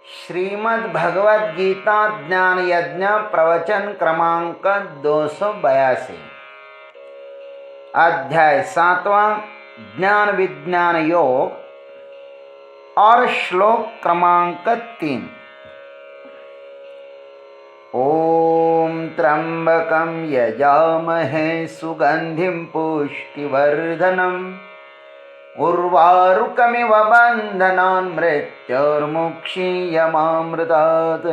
श्रीमद् भगवद गीता ज्ञान यज्ञ प्रवचन क्रमांक 282 अध्याय 7वां ज्ञान विज्ञान योग और श्लोक क्रमांक 3। ओम त्र्यंबकं यजामहे सुगंधिं पुष्टिवर्धनम् उर्वारुकमिव बन्धनान् मृत्योर्मुक्षीयमामृतात्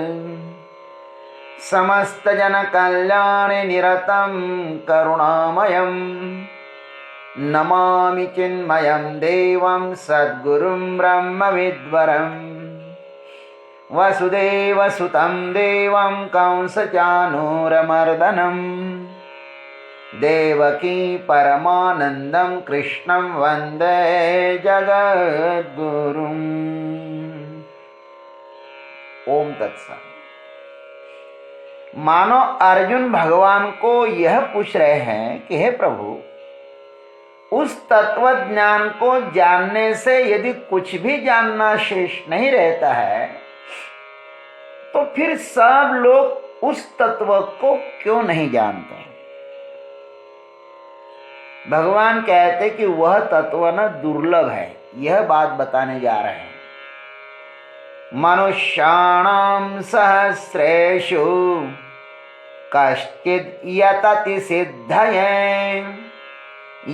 समस्तजनकल्याणे निरतं करुणामयं नमामि चिन्मयं देवं सद्गुरुं ब्रह्मविद्वरं वसुदेवसुतं देवं कंसचानूरमर्दनम् देवकी परमानंदं कृष्णं वंदे जगद्गुरुम्। ओम तत्सत। मानो अर्जुन भगवान को यह पूछ रहे हैं कि हे प्रभु, उस तत्व ज्ञान को जानने से यदि कुछ भी जानना शेष नहीं रहता है तो फिर सब लोग उस तत्व को क्यों नहीं जानते? भगवान कहते कि वह तत्व न दुर्लभ है। यह बात बताने जा रहे हैं। मनुष्याणां सहस्रेषु कश्चिद् यतति सिद्धये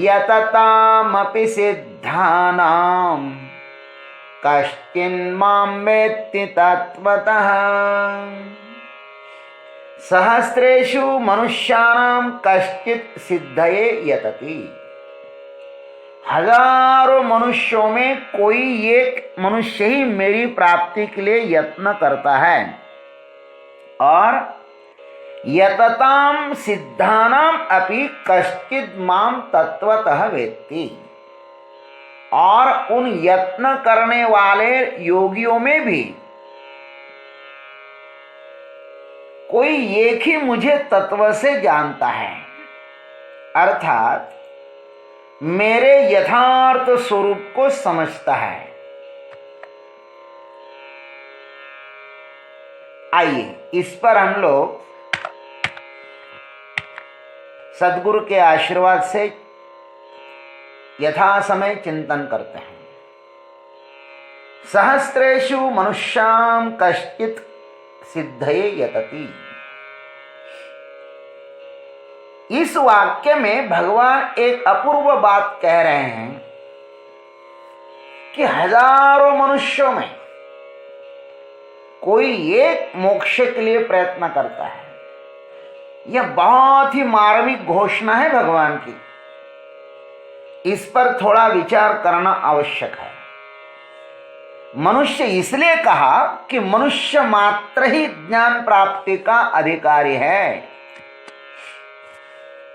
यततामपि सिद्धानां कश्चिन्मां वेत्ति तत्वतः। सहस्रेषु मनुष्याणां कश्चित् सिद्धये यतति। हजारों मनुष्यों में कोई एक मनुष्य ही मेरी प्राप्ति के लिए यत्न करता है और यतताम सिद्धानाम अपि कश्चित् माम तत्वतः वेत्ति। और उन यत्न करने वाले योगियों में भी कोई एक ही मुझे तत्व से जानता है, अर्थात मेरे यथार्थ स्वरूप को समझता है। आइए इस पर हम लोग सद्गुरु के आशीर्वाद से यथा समय चिंतन करते हैं। सहस्रेषु मनुष्यां कश्चित् सिद्धये यतति। इस वाक्य में भगवान एक अपूर्व बात कह रहे हैं कि हजारों मनुष्यों में कोई एक मोक्ष के लिए प्रयत्न करता है। यह बहुत ही मार्मिक घोषणा है भगवान की। इस पर थोड़ा विचार करना आवश्यक है। मनुष्य इसलिए कहा कि मनुष्य मात्र ही ज्ञान प्राप्ति का अधिकारी है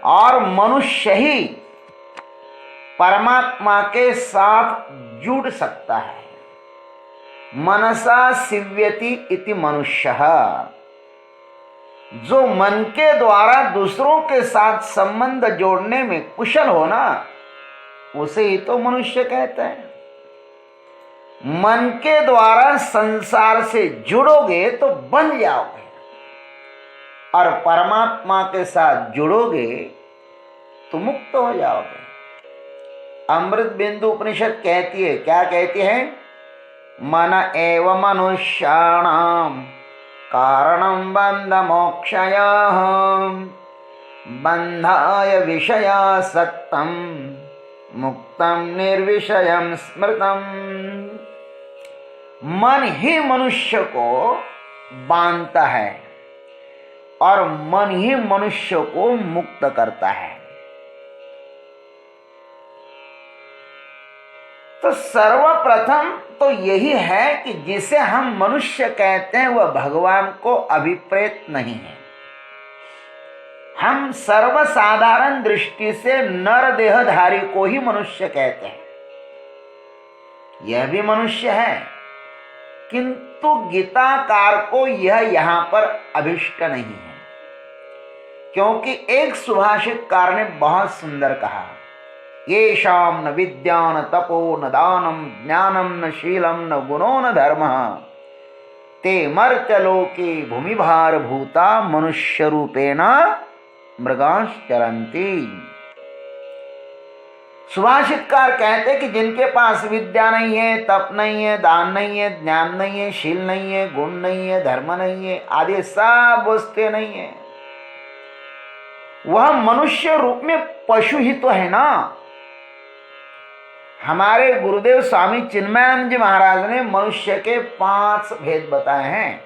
और मनुष्य ही परमात्मा के साथ जुड़ सकता है। मनसा सिव्यति इति मनुष्यः। जो मन के द्वारा दूसरों के साथ संबंध जोड़ने में कुशल हो ना, उसे ही तो मनुष्य कहते हैं। मन के द्वारा संसार से जुड़ोगे तो बन जाओगे और परमात्मा के साथ जुड़ोगे तो मुक्त हो जाओगे। अमृत बिंदु उपनिषद कहती है, क्या कहती है? मन एव मनुष्याणां कारणं बंध मोक्षयः बंधाय विषयासक्तं मुक्तं निर्विषयं स्मृतम्। मन ही मनुष्य को बांधता है और मन ही मनुष्य को मुक्त करता है। तो सर्वप्रथम तो यही है कि जिसे हम मनुष्य कहते हैं वह भगवान को अभिप्रेत नहीं है। हम सर्वसाधारण दृष्टि से नर देहधारी को ही मनुष्य कहते हैं। यह भी मनुष्य है, किंतु गीताकार को यह यहां पर अभिष्ट नहीं है, क्योंकि एक सुभाषितकार ने बहुत सुंदर कहा, येषां न विद्या न तपो न दानम ज्ञानम न शीलम न गुणो न धर्मः ते मर्त्यलोके भूमिभार भूता मनुष्य रूपेण मृगांश चरन्ति। सुभाषितकार कहते कि जिनके पास विद्या नहीं है, तप नहीं है, दान नहीं है, ज्ञान नहीं है, शील नहीं है, गुण नहीं है, धर्म नहीं है, आदि सब वस्तुएं नहीं है, वह मनुष्य रूप में पशु ही तो है ना। हमारे गुरुदेव स्वामी चिन्मयानंद जी महाराज ने मनुष्य के 5 भेद बताए हैं।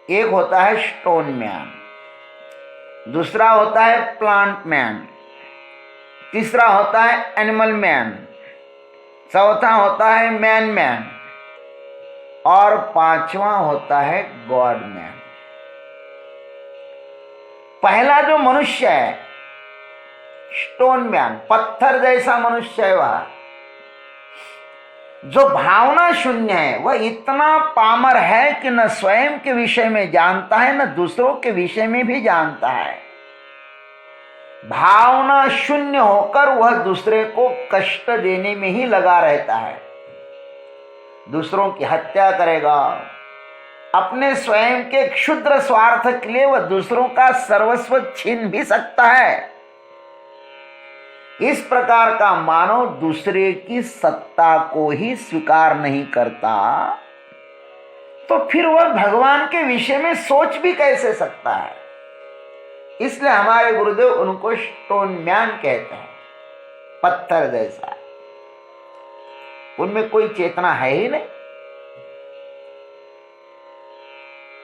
एक होता है स्टोन मैन, दूसरा होता है प्लांट मैन, तीसरा होता है एनिमल मैन, चौथा होता है मैन और 5वां होता है गॉड मैन। पहला जो मनुष्य है स्टोन मैन, पत्थर जैसा मनुष्य है, वह जो भावना शून्य है, वह इतना पामर है कि न स्वयं के विषय में जानता है न दूसरों के विषय में भी जानता है। भावना शून्य होकर वह दूसरे को कष्ट देने में ही लगा रहता है। दूसरों की हत्या करेगा, अपने स्वयं के क्षुद्र स्वार्थ के लिए वह दूसरों का सर्वस्व छीन भी सकता है। इस प्रकार का मानव दूसरे की सत्ता को ही स्वीकार नहीं करता, तो फिर वह भगवान के विषय में सोच भी कैसे सकता है। इसलिए हमारे गुरुदेव उनको स्टोन मैन कहते हैं, पत्थर जैसा, उनमें कोई चेतना है ही नहीं।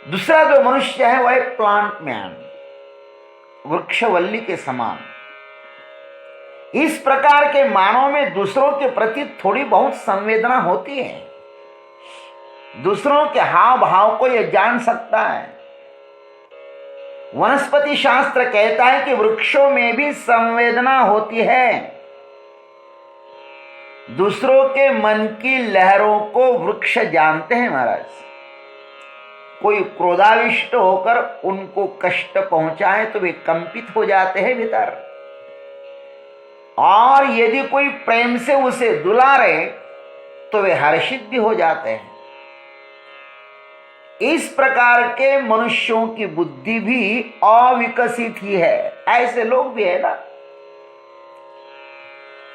दूसरा जो मनुष्य है वह प्लांट मैन, वृक्षवल्ली के समान। इस प्रकार के मानव में दूसरों के प्रति थोड़ी बहुत संवेदना होती है, दूसरों के हाव भाव को यह जान सकता है। वनस्पति शास्त्र कहता है कि वृक्षों में भी संवेदना होती है। दूसरों के मन की लहरों को वृक्ष जानते हैं महाराज। कोई क्रोधाविष्ट होकर उनको कष्ट पहुंचाए तो वे कंपित हो जाते हैं भीतर, और यदि कोई प्रेम से उसे दुलारे तो वे हर्षित भी हो जाते हैं। इस प्रकार के मनुष्यों की बुद्धि भी अविकसित ही है। ऐसे लोग भी है ना,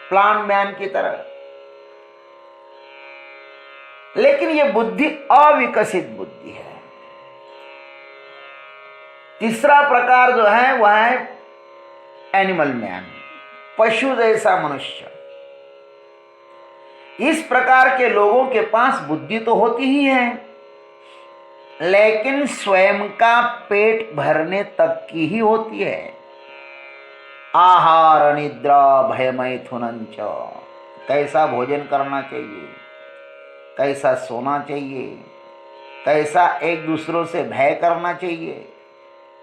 प्लांट मैन की तरह, लेकिन ये बुद्धि अविकसित बुद्धि है। तीसरा प्रकार जो है वह है एनिमल मैन, पशु जैसा मनुष्य। इस प्रकार के लोगों के पास बुद्धि तो होती ही है, लेकिन स्वयं का पेट भरने तक की ही होती है। आहार निद्रा भय मैथुनंच, कैसा भोजन करना चाहिए, कैसा सोना चाहिए, कैसा एक दूसरों से भय करना चाहिए,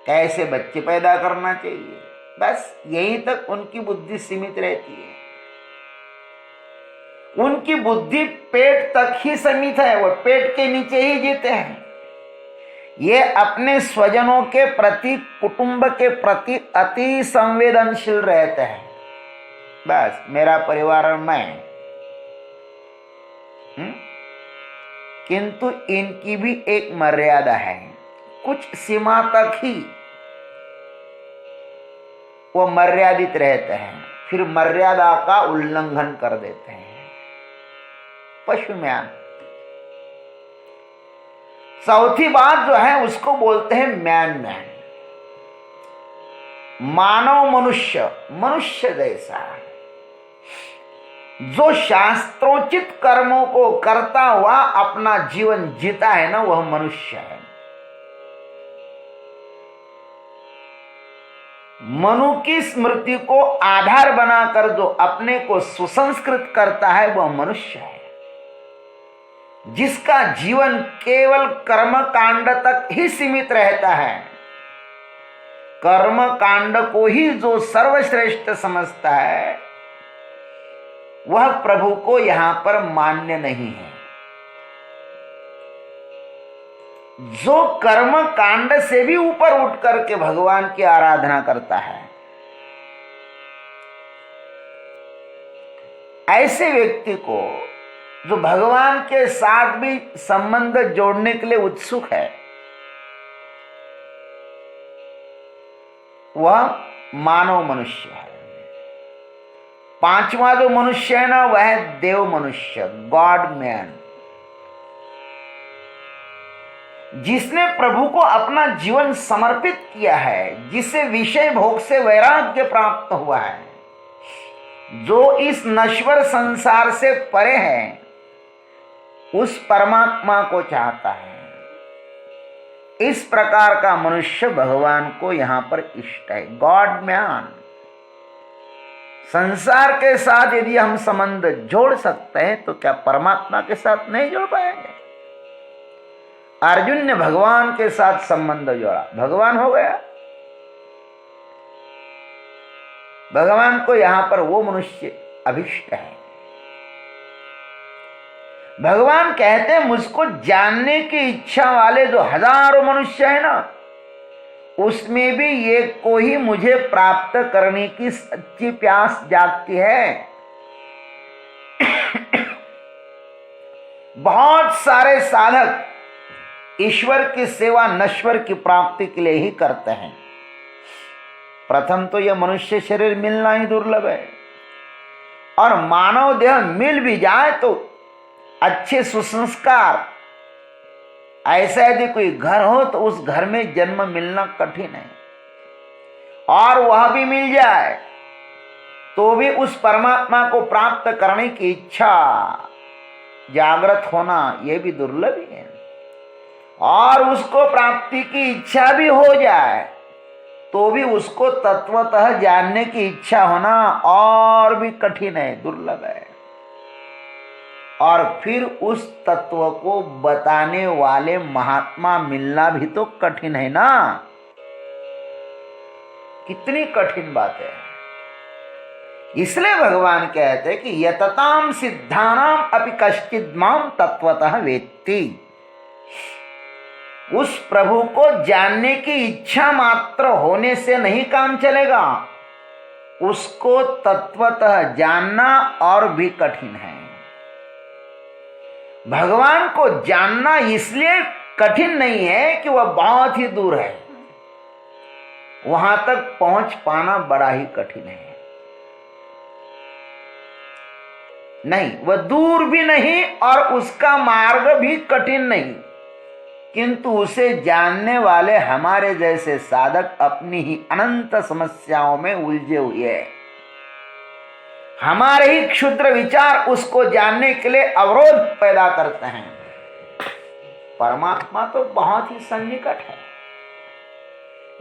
कैसे बच्चे पैदा करना चाहिए, बस यहीं तक उनकी बुद्धि सीमित रहती है। उनकी बुद्धि पेट तक ही सीमित है, वो पेट के नीचे ही जीते हैं। ये अपने स्वजनों के प्रति, कुटुंब के प्रति अति संवेदनशील रहते हैं। बस मेरा परिवार और मैं। किंतु इनकी भी एक मर्यादा है, कुछ सीमा तक ही वो मर्यादित रहते हैं, फिर मर्यादा का उल्लंघन कर देते हैं। पशु म्यान। चौथी बात जो है उसको बोलते हैं मैन मैन, मानव मनुष्य, मनुष्य जैसा, जो शास्त्रोचित कर्मों को करता हुआ अपना जीवन जीता है ना, वह मनुष्य है। मनु की स्मृति को आधार बनाकर जो अपने को सुसंस्कृत करता है वह मनुष्य है। जिसका जीवन केवल कर्म कांड तक ही सीमित रहता है, कर्म कांड को ही जो सर्वश्रेष्ठ समझता है, वह प्रभु को यहां पर मान्य नहीं है। जो कर्म कांड से भी ऊपर उठ करके भगवान की आराधना करता है, ऐसे व्यक्ति को जो भगवान के साथ भी संबंध जोड़ने के लिए उत्सुक है, वह मानव मनुष्य है। पांचवा जो मनुष्य है ना, वह है देव मनुष्य, गॉड मैन, जिसने प्रभु को अपना जीवन समर्पित किया है, जिसे विषय भोग से वैराग्य प्राप्त हुआ है, जो इस नश्वर संसार से परे है, उस परमात्मा को चाहता है। इस प्रकार का मनुष्य भगवान को यहां पर इष्ट है, गॉड मैन। संसार के साथ यदि हम संबंध जोड़ सकते हैं तो क्या परमात्मा के साथ नहीं जोड़ पाएंगे? अर्जुन ने भगवान के साथ संबंध जोड़ा, भगवान हो गया। भगवान को यहां पर वो मनुष्य अभिष्ट है। भगवान कहते हैं मुझको जानने की इच्छा वाले जो हजारों मनुष्य है ना, उसमें भी ये को ही मुझे प्राप्त करने की सच्ची प्यास जागती है। बहुत सारे साधक ईश्वर की सेवा नश्वर की प्राप्ति के लिए ही करते हैं। प्रथम तो यह मनुष्य शरीर मिलना ही दुर्लभ है, और मानव देह मिल भी जाए तो अच्छे सुसंस्कार, ऐसा यदि कोई घर हो तो उस घर में जन्म मिलना कठिन है, और वह भी मिल जाए तो भी उस परमात्मा को प्राप्त करने की इच्छा जागृत होना यह भी दुर्लभ ही है। और उसको प्राप्ति की इच्छा भी हो जाए तो भी उसको तत्वतः जानने की इच्छा होना और भी कठिन है, दुर्लभ है। और फिर उस तत्व को बताने वाले महात्मा मिलना भी तो कठिन है ना। कितनी कठिन बात है। इसलिए भगवान कहते हैं कि यतताम सिद्धानाम अपि कश्चित् माम तत्वतः वेत्ति। उस प्रभु को जानने की इच्छा मात्र होने से नहीं काम चलेगा, उसको तत्वतः जानना और भी कठिन है। भगवान को जानना इसलिए कठिन नहीं है कि वह बहुत ही दूर है, वहां तक पहुंच पाना बड़ा ही कठिन है। नहीं, वह दूर भी नहीं और उसका मार्ग भी कठिन नहीं, किंतु उसे जानने वाले हमारे जैसे साधक अपनी ही अनंत समस्याओं में उलझे हुए हैं। हमारे ही क्षुद्र विचार उसको जानने के लिए अवरोध पैदा करते हैं। परमात्मा तो बहुत ही सन्निकट है।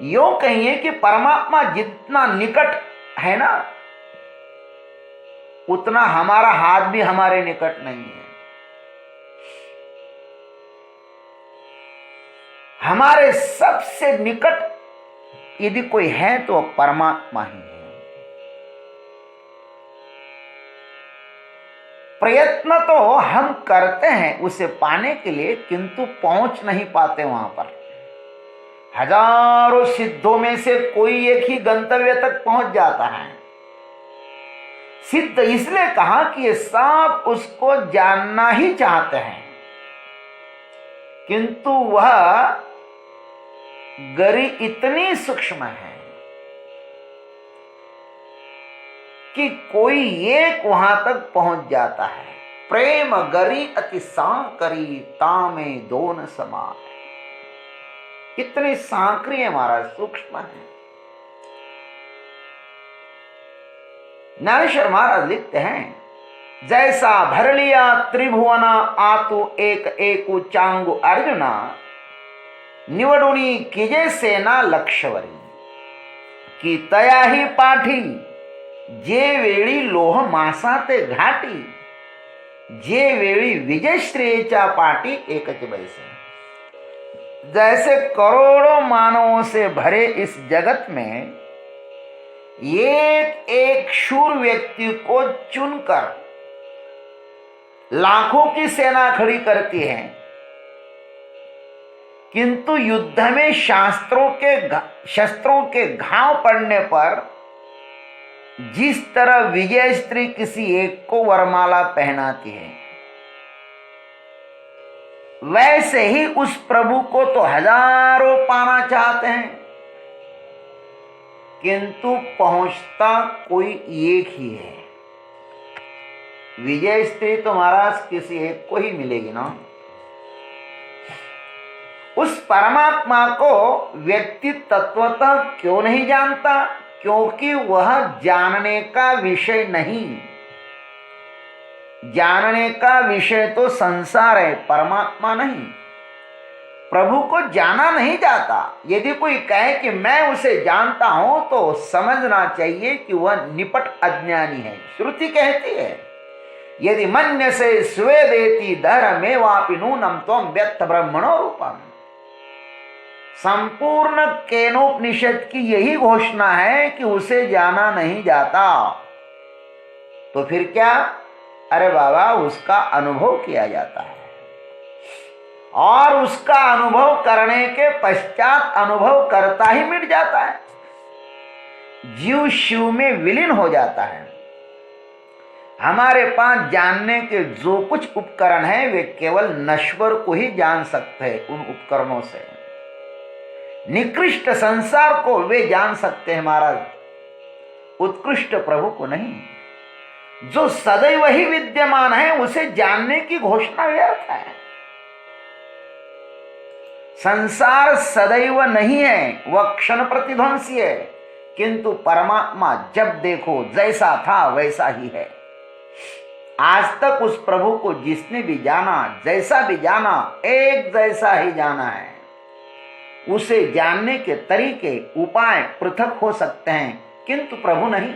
यूं कहिए कि परमात्मा जितना निकट है ना, उतना हमारा हाथ भी हमारे निकट नहीं है। हमारे सबसे निकट यदि कोई है तो परमात्मा ही है। प्रयत्न तो हम करते हैं उसे पाने के लिए, किंतु पहुंच नहीं पाते वहां पर। हजारों सिद्धों में से कोई एक ही गंतव्य तक पहुंच जाता है। सिद्ध इसलिए कहा कि ये सब उसको जानना ही चाहते हैं, किंतु वह गरी इतनी सूक्ष्म है कि कोई एक वहां तक पहुंच जाता है। प्रेम गरी अति सांकरी तामे दोन समान। इतनी सांकरी है महाराज, सूक्ष्म है। ज्ञानेश्वर महाराज लिखते हैं, जैसा भर लिया त्रिभुवना आतु एक एकु चांगु अर्जुना, निवडुनी कीजे सेना लक्षवरी, की तया ही पाठी जे वेळी लोह मासाते घाटी, जे वेळी विजयश्रेयच्या पाटी एकच बैसे। जैसे करोड़ों मानवों से भरे इस जगत में एक एक शूर व्यक्ति को चुनकर लाखों की सेना खड़ी करती है, किंतु युद्ध में शस्त्रों के घाव पड़ने पर जिस तरह विजय स्त्री किसी एक को वरमाला पहनाती है, वैसे ही उस प्रभु को तो हजारों पाना चाहते हैं, किंतु पहुंचता कोई एक ही है। विजय स्त्री तो महाराज किसी एक को ही मिलेगी ना। उस परमात्मा को व्यक्ति तत्वतः क्यों नहीं जानता? क्योंकि वह जानने का विषय नहीं। जानने का विषय तो संसार है, परमात्मा नहीं। प्रभु को जाना नहीं जाता। यदि कोई कहे कि मैं उसे जानता हूं तो समझना चाहिए कि वह निपट अज्ञानी है। श्रुति कहती है, यदि मन्य से स्वेदेति धर्मेवापि नूनम त्वं व्यक्त ब्रह्मणो रूपम। संपूर्ण केनोपनिषद की यही घोषणा है कि उसे जाना नहीं जाता। तो फिर क्या? अरे बाबा, उसका अनुभव किया जाता है, और उसका अनुभव करने के पश्चात अनुभव करता ही मिट जाता है। जीव शिव में विलीन हो जाता है। हमारे पास जानने के जो कुछ उपकरण हैं वे केवल नश्वर को ही जान सकते हैं। उन उपकरणों से निकृष्ट संसार को वे जान सकते हैं महाराज, उत्कृष्ट प्रभु को नहीं। जो सदैव ही विद्यमान है उसे जानने की घोषणा व्यर्थ है। संसार सदैव नहीं है, वह क्षण प्रतिध्वंसी है, किंतु परमात्मा जब देखो जैसा था वैसा ही है। आज तक उस प्रभु को जिसने भी जाना, जैसा भी जाना, एक जैसा ही जाना है। उसे जानने के तरीके, उपाय पृथक हो सकते हैं, किंतु प्रभु नहीं।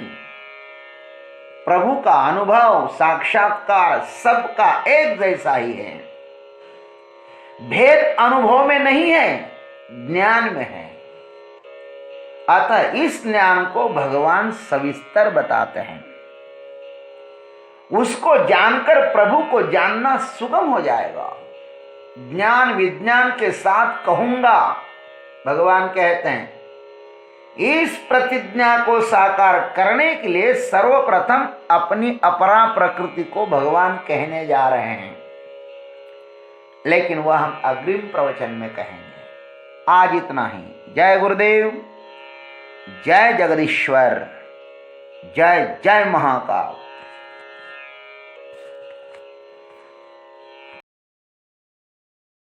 प्रभु का अनुभव, साक्षात्कार सबका एक जैसा ही है। भेद अनुभव में नहीं है, ज्ञान में है। अतः इस ज्ञान को भगवान सविस्तर बताते हैं। उसको जानकर प्रभु को जानना सुगम हो जाएगा। ज्ञान विज्ञान के साथ कहूंगा, भगवान कहते हैं, इस प्रतिज्ञा को साकार करने के लिए सर्वप्रथम अपनी अपरा प्रकृति को भगवान कहने जा रहे हैं, लेकिन वह हम अग्रिम प्रवचन में कहेंगे। आज इतना ही। जय गुरुदेव, जय जगदीश्वर, जय जय महाकाल।